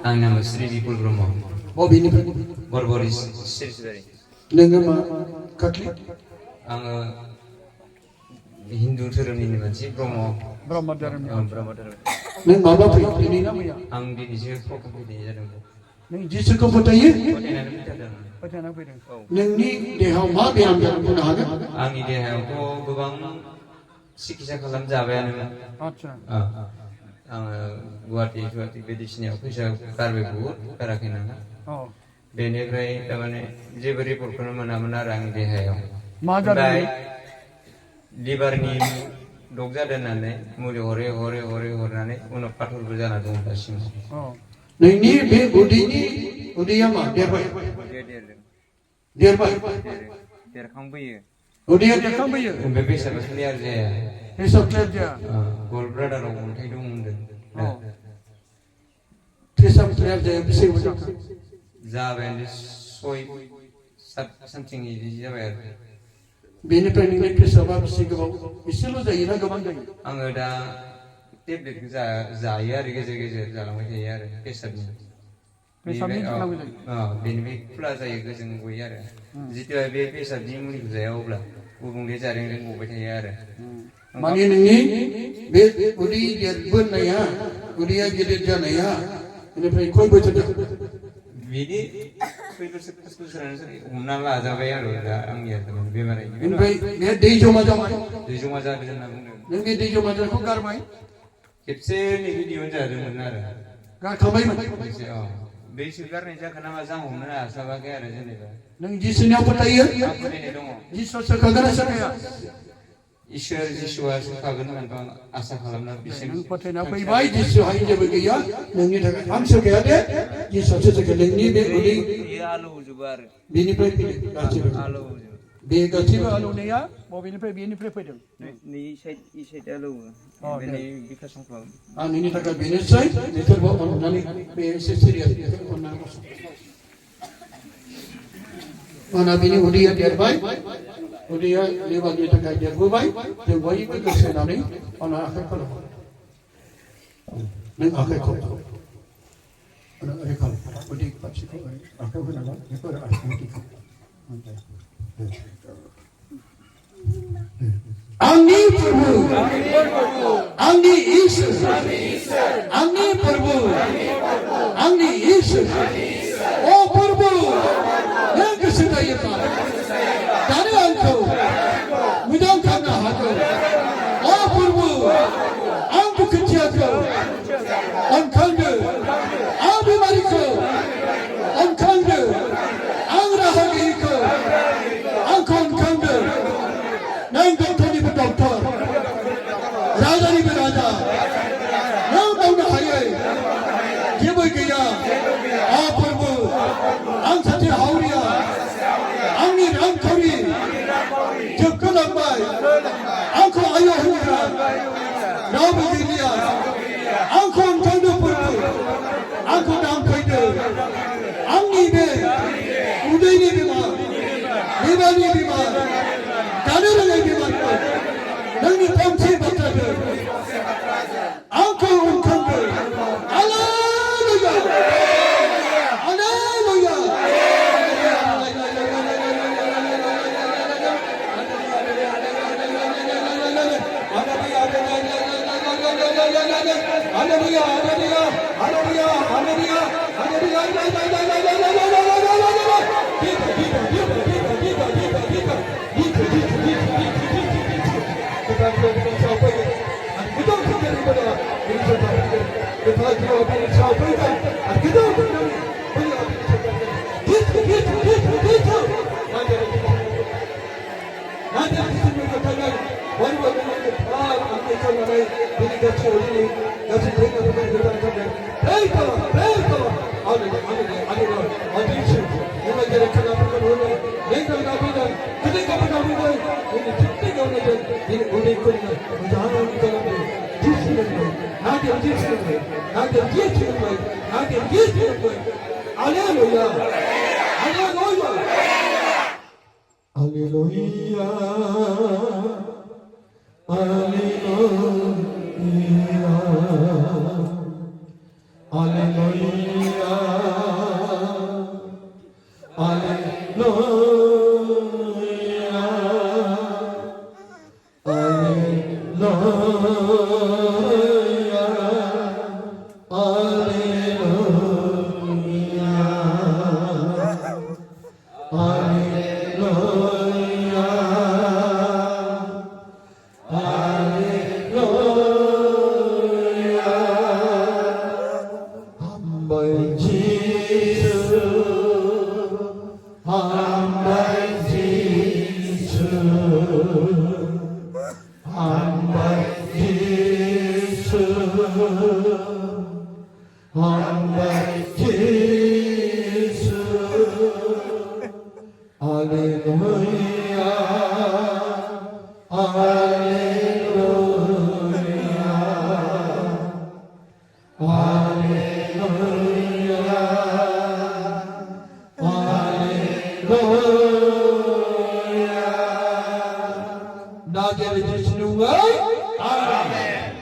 आंनि नामा श्री बिपुल ब्रह्म बबेनिफ्राय बरबरि सिरिसबारि नोङो मा काटलि आङो हिन्दु धोरोमनि मानसि ब्रह्म धोरोमनि ब्रह्म धोरोम नों माब्ला फैयो दिनै ना मैया आं दिनैसो फटक फैनाय जादों नों जिसुखौ फोथायो फोथायनानै फैथारदों फोथायना फैदों नोंनि देहायाव मा बेराम जादों बुंनो हागोन आंनि देहायावथ' गोबां सिकित्सा खालामजाबायानो आच्छा आङो गुवाहाटि बायदिसिनायाव फैसा गारबाय बहुद गाराखै नङा बेनिफ्राय थारमाने जेबो रिपर्टखौनो मोनामोन आरो आंनि देहायाव ओमफ्राय लिभारनि डग जादों होननानै मुलि हरनानै उनाव पाथरबो जाना दं दासिमाव नोंनि बे उदैया मा देरबाय देरखांबोयो उदैया देरखांबोयो ओमफ्राय पेसाबा क्लियार जाया पेसाब क्लियार जाया गल्ड ब्लाडाराव अन्थाइ दं होनदों पेसाब क्लियार जाया बेसे मोजां जाबायानो 6-7 सानथिं इदि जाबाय आरो बेनिफ्राय नोंनि पेसाबा बेसे गोबाव एसेल' जायोना गोबां जायो आङो दा टेब्लेटखौ जायो आरो गेजेर जालांबाय थायो आरो पेसाबनि बेनिफ्राय खुला जायो गोजों गयो आरो जितिया बे पेसाबनि मुलिखौ जाया अब्ला गुबुंले जारें गबाय थायो आरो माने नोंनि बे उदै देरबोनाया उदैया गिदिर जानाया बेनिफ्राय खय बोसोर बिदि 5 बोसोरानो हमना लाजाबाय आरो दा आंनिया बेमार बेनिफ्राय बे दै जमा जाबाय दै जमा जादों होनना बुंदों नों बे दै जमा जानायखौ गारबाय खेबसे भिडिअ जादोंमोन आरो गारखांबायमोन बैसो गारनाय जाखो नामा जों हमनो हास्लाबाखै आरो जेनेबा नों जिसुनियाव फोथायो फोथायनाय दङ जिसुआ सोखागोन ना सोखाया इसोर जिसुआ सोखागोन होननानै आसा खालामना नों फोथायना फैबाय जिसुहा जेबो गैया नोंनि थाखाय आं सोखाया दे जिसुआसो सोखाया नोंनि बे उदै आलौजोबो आरो बेनिफ्राय फैदों गासैबो आलौजोबो बे गासैबो आलौनाया बबेनिफ्राय बेनिफ्राय फैदों नै साइड आलौवो बेनि बिखा संफ्लाव आं नोंनि थाखाय बेनोसै नोंसोरबो अननानै बे एसे सिरियास अननानै माना बिनि उदैया देरबाय उदैया लेबारनि थाखाय देरबोबाय जों बयबो गोसो होनानै आंना आखाइ खालाम नों आखाइ खालाम ओरै खालाम उदै फारसेखौ आखाइ होनांगौ बेखौ आखाइखौ आंनि प्रभु आंनि इसोर आंनि प्रभु आंनि इसोर ओ प्रभु नों गोसो जायोब्ला दानो आंखौ मोजां खालामनो हागौ ओ प्रभु आं दुखुथियाखौ अनखांदो आं बेमारिखौ अनखांदो आं राहा गैयैखौ आंखौ अनखांदो नों डक्टरनिबो डक्टर राजानिबो राजा नों मावनो हायै जेबो गैया आ प्रभु आं सासे हावरिया आंनि रांखावरि जोबखोलांबाय आंखौ आय' होग्रा रावबो गैलिया आंखौ अनखांदो प्रभु आंखौ दांफैदो आंनि बे उदैनि बेमार लेबारनि बेमार दानो रोङै बेमारखौ नोंनि फंसे बाथ्राजों आंखौ अनखांदो hallelujah hallelujah hallelujah hallelujah hallelujah Hallelujah. Now get it, just new way. Amen.